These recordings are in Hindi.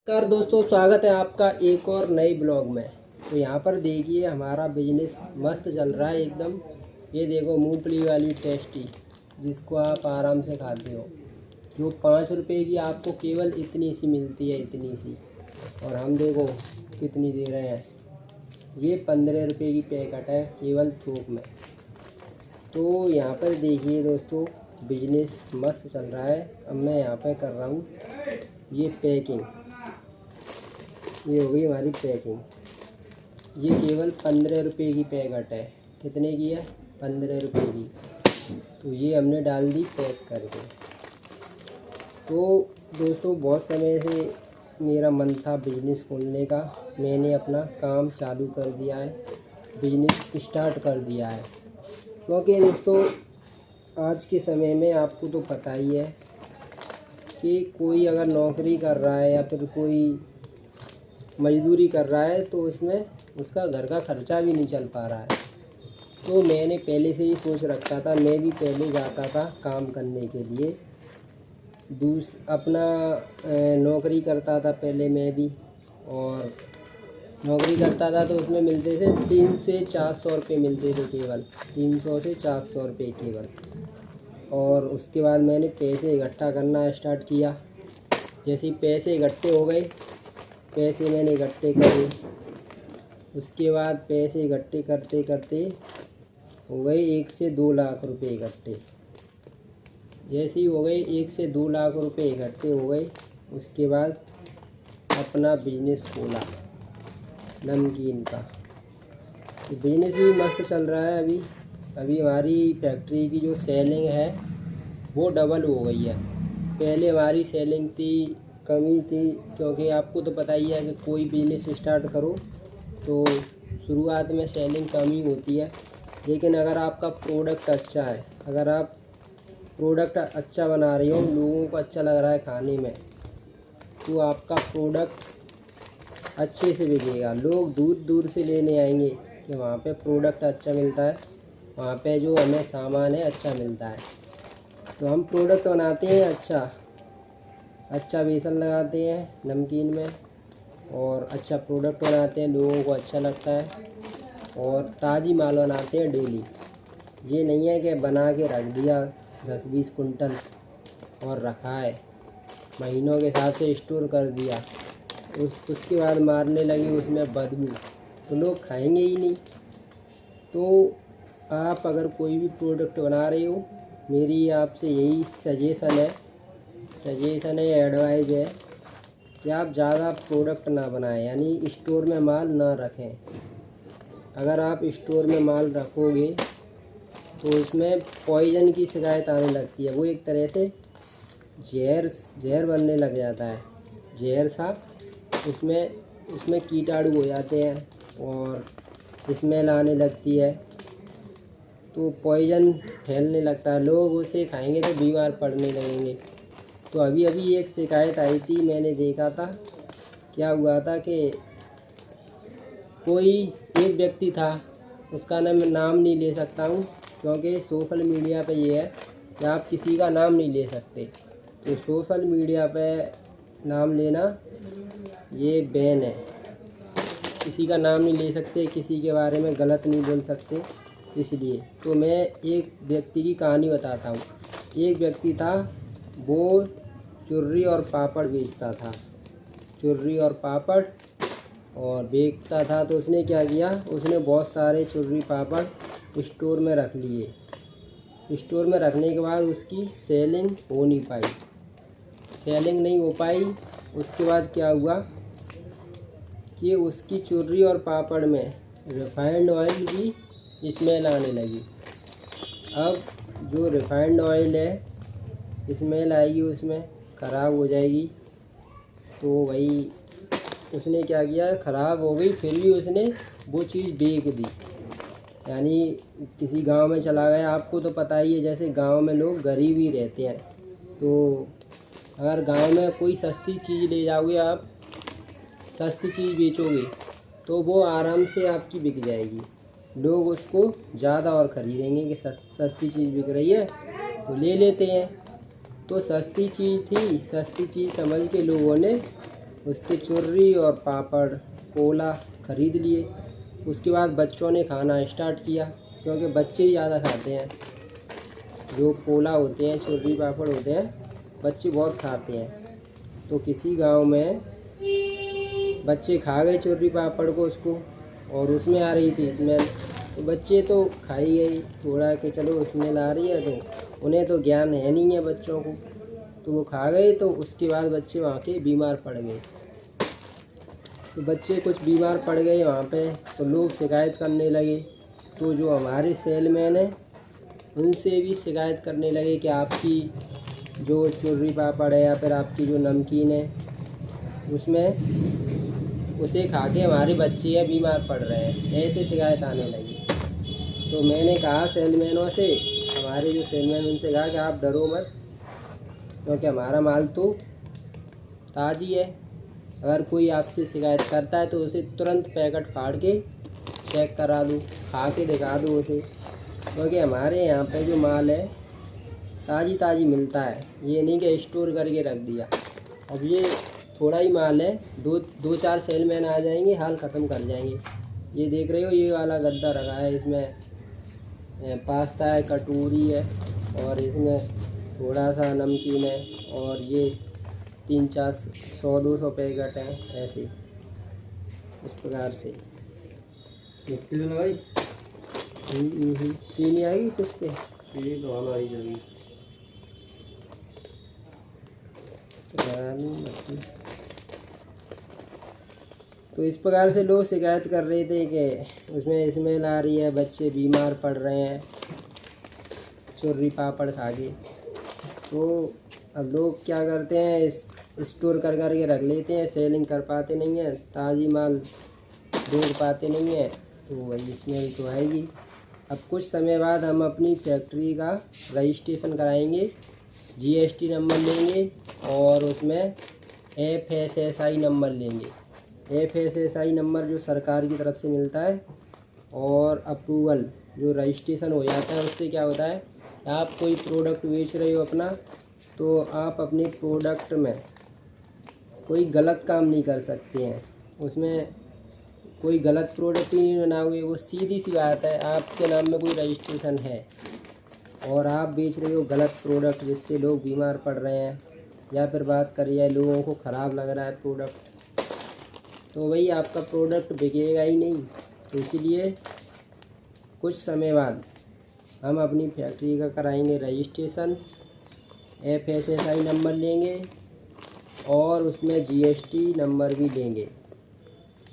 नमस्कार दोस्तों, स्वागत है आपका एक और नए ब्लॉग में। तो यहाँ पर देखिए हमारा बिजनेस मस्त चल रहा है एकदम। ये देखो मूंगफली वाली टेस्टी, जिसको आप आराम से खाते हो, जो 5 रुपए की आपको केवल इतनी सी मिलती है, इतनी सी। और हम देखो कितनी दे रहे हैं। ये 15 रुपए की पैकेट है केवल थोक में। तो यहाँ पर देखिए दोस्तों, बिजनेस मस्त चल रहा है। अब मैं यहाँ पर कर रहा हूँ ये पैकिंग। ये हो गई हमारी पैकिंग। ये केवल 15 रुपये की पैकेट है। कितने की है? 15 रुपये की। तो ये हमने डाल दी पैक करके। तो दोस्तों, बहुत समय से मेरा मन था बिजनेस खोलने का। मैंने अपना काम चालू कर दिया है, बिजनेस स्टार्ट कर दिया है। क्योंकि दोस्तों, आज के समय में आपको तो पता ही है कि कोई अगर नौकरी कर रहा है या फिर कोई मजदूरी कर रहा है तो उसमें उसका घर का खर्चा भी नहीं चल पा रहा है। तो मैंने पहले से ही सोच रखा था, मैं भी पहले जाता था काम करने के लिए। अपना नौकरी करता था पहले मैं भी। और नौकरी करता था तो उसमें मिलते थे 300 से 400 रुपये मिलते थे केवल। 300 से 400 रुपये केवल। और उसके बाद मैंने पैसे इकट्ठा करना स्टार्ट किया। जैसे ही पैसे इकट्ठे हो गए, पैसे मैंने इकट्ठे करे। उसके बाद पैसे इकट्ठे करते करते हो गए 1 से 2 लाख रुपए इकट्ठे। जैसे ही हो गए 1 से 2 लाख रुपए इकट्ठे हो गए, उसके बाद अपना बिजनेस खोला नमकीन का। तो बिजनेस भी मस्त चल रहा है। अभी हमारी फैक्ट्री की जो सेलिंग है वो डबल हो गई है। पहले हमारी सेलिंग कमी थी, क्योंकि आपको तो पता ही है कि कोई बिजनेस स्टार्ट करो तो शुरुआत में सेलिंग कम ही होती है। लेकिन अगर आपका प्रोडक्ट अच्छा है, अगर आप प्रोडक्ट अच्छा बना रहे हो, लोगों को अच्छा लग रहा है खाने में, तो आपका प्रोडक्ट अच्छे से बिकेगा। लोग दूर दूर से लेने आएंगे कि वहाँ पे प्रोडक्ट अच्छा मिलता है, वहाँ पे जो हमें सामान है अच्छा मिलता है। तो हम प्रोडक्ट बनाते हैं अच्छा बेसन लगाते हैं नमकीन में, और अच्छा प्रोडक्ट बनाते हैं, लोगों को अच्छा लगता है। और ताज़ी माल बनाते हैं डेली। ये नहीं है कि बना के रख दिया 10-20 कुंटल और रखा है, महीनों के हिसाब से स्टोर कर दिया, उसके बाद मारने लगी उसमें बदबू, तो लोग खाएंगे ही नहीं। तो आप अगर कोई भी प्रोडक्ट बना रहे हो, मेरी आपसे यही सजेशन है, एडवाइस है कि आप ज़्यादा प्रोडक्ट ना बनाएं, यानी स्टोर में माल ना रखें। अगर आप स्टोर में माल रखोगे तो उसमें पॉइजन की शिकायत आने लगती है। वो एक तरह से जहर बनने लग जाता है, जहर सा। उसमें कीटाणु हो जाते हैं और स्मेल आने लगती है, तो पॉइजन फैलने लगता है। लोग उसे खाएंगे तो बीमार पड़ने लगेंगे। तो अभी एक शिकायत आई थी, मैंने देखा था। क्या हुआ था कि कोई एक व्यक्ति था, उसका नाम नहीं ले सकता हूँ, क्योंकि सोशल मीडिया पे ये है कि आप किसी का नाम नहीं ले सकते। तो सोशल मीडिया पे नाम लेना ये बैन है। किसी का नाम नहीं ले सकते, किसी के बारे में गलत नहीं बोल सकते। इसलिए तो मैं एक व्यक्ति की कहानी बताता हूँ। एक व्यक्ति था, वो चुर्री और पापड़ बेचता था। चुर्री और पापड़ और बेचता था। तो उसने क्या किया, उसने बहुत सारे चुर्री पापड़ स्टोर में रख लिए। स्टोर में रखने के बाद उसकी सेलिंग हो नहीं पाई, सेलिंग नहीं हो पाई। उसके बाद क्या हुआ कि उसकी चुर्री और पापड़ में रिफाइंड ऑयल की स्मेल आने लगी। अब जो रिफाइंड ऑयल है, स्मेल आएगी, उसमें ख़राब हो जाएगी। तो वही उसने क्या किया, ख़राब हो गई, फिर भी उसने वो चीज़ बेच दी। यानी किसी गांव में चला गया। आपको तो पता ही है, जैसे गांव में लोग गरीब ही रहते हैं, तो अगर गांव में कोई सस्ती चीज़ ले जाओगे, आप सस्ती चीज़ बेचोगे तो वो आराम से आपकी बिक जाएगी। लोग उसको ज़्यादा और ख़रीदेंगे कि सस्ती चीज़ बिक रही है तो ले लेते हैं। तो सस्ती चीज़ थी, सस्ती चीज़ समझ के लोगों ने उसके चुर्री और पापड़ पोला ख़रीद लिए। उसके बाद बच्चों ने खाना स्टार्ट किया, क्योंकि बच्चे ही ज़्यादा खाते हैं। जो पोला होते हैं, चुर्री पापड़ होते हैं, बच्चे बहुत खाते हैं। तो किसी गांव में बच्चे खा गए चुर्री पापड़ को उसको, और उसमें आ रही थी स्मेल। तो बच्चे तो खाई गई थोड़ा कि चलो स्मेल आ रही है, तो उन्हें तो ज्ञान है नहीं है बच्चों को, तो वो खा गए। तो उसके बाद बच्चे वहाँ के बीमार पड़ गए। तो बच्चे कुछ बीमार पड़ गए वहाँ पे, तो लोग शिकायत करने लगे। तो जो हमारे सेलमैन हैं उनसे भी शिकायत करने लगे कि आपकी जो चुर्री पापड़ है या फिर आपकी जो नमकीन है उसमें उसे खा के हमारे बच्चे या बीमार पड़ रहे हैं, ऐसे शिकायत आने लगी। तो मैंने कहा सेलमैनों से, हमारे जो सेलमैन उनसे कहा कि आप डरो मत, क्योंकि हमारा माल तो ताज़ी है। अगर कोई आपसे शिकायत करता है तो उसे तुरंत पैकेट फाड़ के चेक करा दो, खा के दिखा दो उसे, क्योंकि हमारे यहाँ पे जो माल है ताज़ी मिलता है। ये नहीं कि स्टोर करके रख दिया। अब ये थोड़ा ही माल है, दो चार सेलमैन आ जाएंगे, हाल ख़त्म कर जाएंगे। ये देख रहे हो, ये वाला गद्दा रखा है, इसमें पास्ता है, कटोरी है, और इसमें थोड़ा सा नमकीन है, और ये 300 400 200 पैकेट हैं, ऐसे इस प्रकार से। भाई चीनी आएगी किस पे? चीनी तो हमारी जरूरी। तो इस प्रकार से लोग शिकायत कर रहे थे कि उसमें स्मेल आ रही है, बच्चे बीमार पड़ रहे हैं चुर्री पापड़ खा के। तो अब लोग क्या करते हैं, स्टोर कर के रख लेते हैं, सेलिंग कर पाते नहीं हैं, ताज़ी माल बेच पाते नहीं हैं, तो वही स्मेल तो आएगी। अब कुछ समय बाद हम अपनी फैक्ट्री का रजिस्ट्रेशन कराएंगे, जीएसटी नंबर लेंगे, और उसमें FSSI नंबर लेंगे। FSSI नंबर जो सरकार की तरफ से मिलता है, और अप्रूवल जो रजिस्ट्रेशन हो जाता है, उससे क्या होता है, आप कोई प्रोडक्ट बेच रहे हो अपना, तो आप अपने प्रोडक्ट में कोई गलत काम नहीं कर सकते हैं। उसमें कोई गलत प्रोडक्ट ही नहीं बनाओगे। वो सीधी सी बात है, आपके नाम में कोई रजिस्ट्रेशन है और आप बेच रहे हो गलत प्रोडक्ट, जिससे लोग बीमार पड़ रहे हैं, या फिर बात करिए लोगों को ख़राब लग रहा है प्रोडक्ट, तो वही आपका प्रोडक्ट बिकेगा ही नहीं। तो इसीलिए कुछ समय बाद हम अपनी फैक्ट्री का कराएंगे रजिस्ट्रेशन, FSSI नंबर लेंगे, और उसमें GST नंबर भी लेंगे।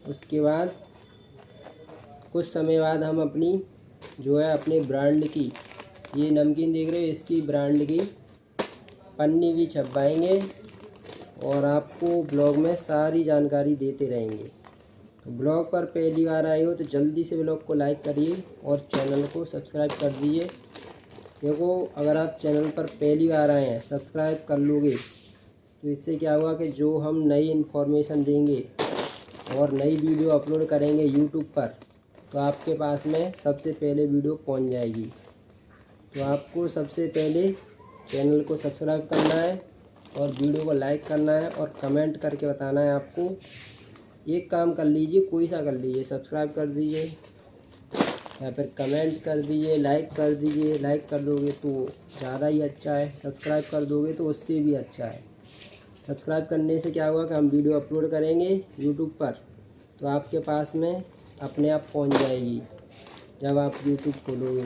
उसके बाद कुछ समय बाद हम अपनी जो है अपने ब्रांड की, ये नमकीन देख रहे हो, इसकी ब्रांड की पन्नी भी छपवाएंगे, और आपको ब्लॉग में सारी जानकारी देते रहेंगे। तो ब्लॉग पर पहली बार आए हो तो जल्दी से ब्लॉग को लाइक करिए और चैनल को सब्सक्राइब कर दीजिए। देखो, अगर आप चैनल पर पहली बार आए हैं, सब्सक्राइब कर लोगे तो इससे क्या होगा कि जो हम नई इन्फॉर्मेशन देंगे और नई वीडियो अपलोड करेंगे यूट्यूब पर, तो आपके पास में सबसे पहले वीडियो पहुंच जाएगी। तो आपको सबसे पहले चैनल को सब्सक्राइब करना है और वीडियो को लाइक करना है और कमेंट करके बताना है आपको। एक काम कर लीजिए, कोई सा कर लीजिए, सब्सक्राइब कर दीजिए या फिर कमेंट कर दीजिए, लाइक कर दीजिए। लाइक कर दोगे तो ज़्यादा ही अच्छा है, सब्सक्राइब कर दोगे तो उससे भी अच्छा है। सब्सक्राइब करने से क्या होगा कि हम वीडियो अपलोड करेंगे यूट्यूब पर, तो आपके पास में अपने आप पहुंच जाएगी जब आप यूट्यूब खोलोगे।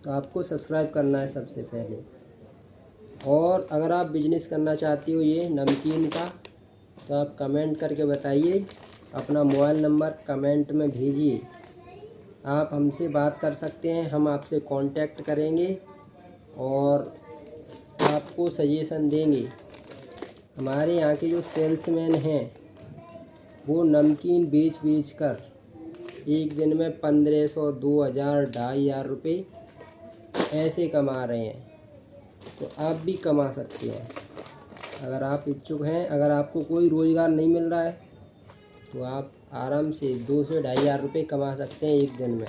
तो आपको सब्सक्राइब करना है सबसे पहले। और अगर आप बिजनेस करना चाहती हो ये नमकीन का, तो आप कमेंट करके बताइए, अपना मोबाइल नंबर कमेंट में भेजिए। आप हमसे बात कर सकते हैं, हम आपसे कांटेक्ट करेंगे और आपको सजेशन देंगे। हमारे यहाँ के जो सेल्समैन हैं वो नमकीन बेच कर एक दिन में 1500, 2000, 2500 रुपये ऐसे कमा रहे हैं। तो आप भी कमा सकते हैं अगर आप इच्छुक हैं। अगर आपको कोई रोज़गार नहीं मिल रहा है तो आप आराम से 2 से 2500 रुपये कमा सकते हैं एक दिन में।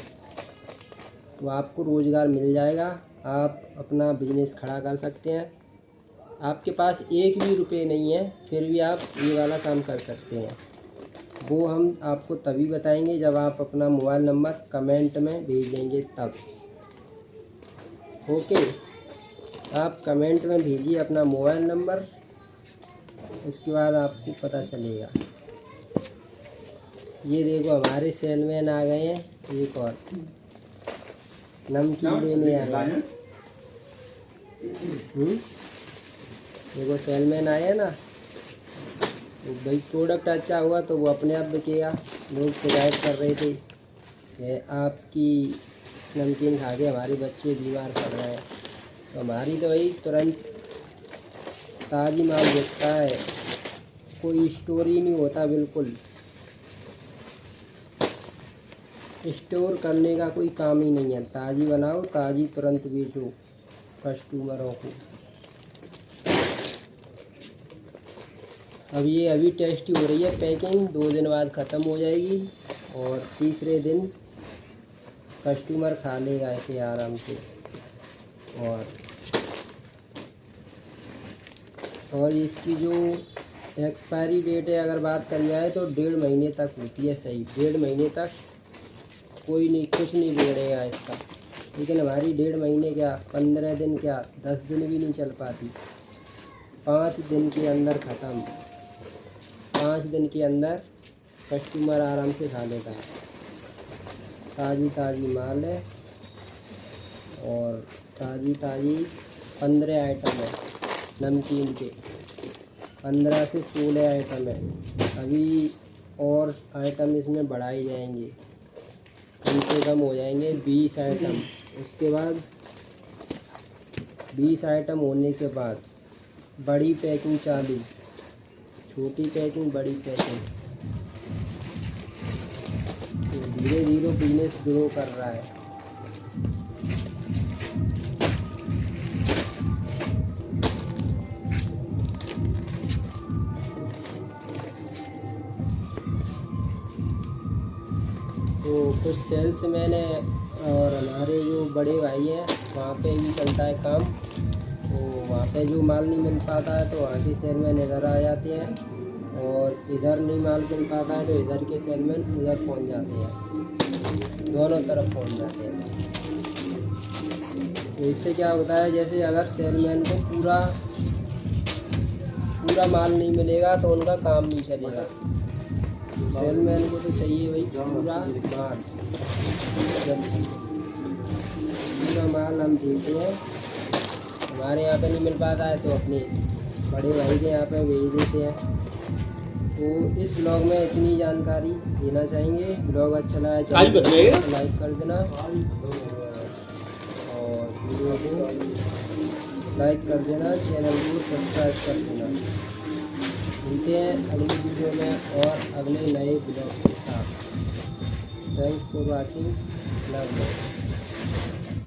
तो आपको रोज़गार मिल जाएगा, आप अपना बिजनेस खड़ा कर सकते हैं आपके पास एक भी रुपये नहीं है फिर भी आप ये वाला काम कर सकते हैं। वो हम आपको तभी बताएंगे जब आप अपना मोबाइल नंबर कमेंट में भेज देंगे तब। ओके, आप कमेंट में भेजिए अपना मोबाइल नंबर, उसके बाद आपको पता चलेगा। ये देखो हमारे सेलमैन आ गए हैं, एक और नमकीन लेने आए हैं। देखो सेलमैन आए हैं ना, तो भाई प्रोडक्ट अच्छा हुआ तो वो अपने आप बिकेगा। लोग शिकायत कर रहे थे कि आपकी नमकीन खा के हमारे बच्चे बीमार पड़ रहे हैं, तो हमारी तो भाई तुरंत ताज़ी माल बिकता है, कोई स्टोर ही नहीं होता, बिल्कुल स्टोर करने का कोई काम ही नहीं है। ताज़ी बनाओ, ताज़ी तुरंत बेचो कस्टमरों को। अब ये अभी टेस्टी हो रही है पैकिंग, 2 दिन बाद ख़त्म हो जाएगी और तीसरे दिन कस्टमर खा लेगा ऐसे आराम से। और इसकी जो एक्सपायरी डेट है अगर बात करी जाए तो 1.5 महीने तक होती है सही। 1.5 महीने तक कोई नहीं, कुछ नहीं बिगड़ेगा इसका। लेकिन हमारी 1.5 महीने क्या, 15 दिन क्या, 10 दिन भी नहीं चल पाती। 5 दिन के अंदर ख़त्म, 5 दिन के अंदर कस्टमर आराम से खा लेता है। ताज़ी ताज़ी माल है और ताज़ी 15 आइटम है नमकीन के, 15 से 16 आइटम है। अभी और आइटम इसमें बढ़ाए जाएंगे, कम से कम हो जाएंगे 20 आइटम। उसके बाद 20 आइटम होने के बाद बड़ी पैकिंग चालू, छोटी पैकिंग बड़ी पैकिंग। तो धीरे धीरे बिजनेस ग्रो कर रहा है। तो कुछ सेल्स मैंने और हमारे जो बड़े भाई हैं वहाँ पे भी चलता है काम, तो वहाँ पे जो माल नहीं मिल पाता है तो वहाँ के सेलमैन इधर आ जाते हैं, और इधर नहीं माल मिल पाता है तो इधर के सेलमैन उधर पहुँच जाते हैं, दोनों तरफ पहुँच जाते हैं। तो इससे क्या होता है, जैसे अगर सेलमैन को पूरा माल नहीं मिलेगा तो उनका काम नहीं चलेगा। सेलमैन को तो चाहिए भाई पूरा माल। जब पूरा माल हम देते हैं, हमारे यहाँ पे नहीं मिल पाता है तो अपने बड़े भाई के यहाँ पे भेज देते हैं। तो इस ब्लॉग में इतनी जानकारी देना चाहेंगे। ब्लॉग अच्छा लगा तो लाइक कर देना और वीडियो को लाइक कर देना, चैनल को सब्सक्राइब कर देना। मिलते हैं अगली वीडियो में और अगले नए ब्लॉग के साथ। Thanks for watching, love you.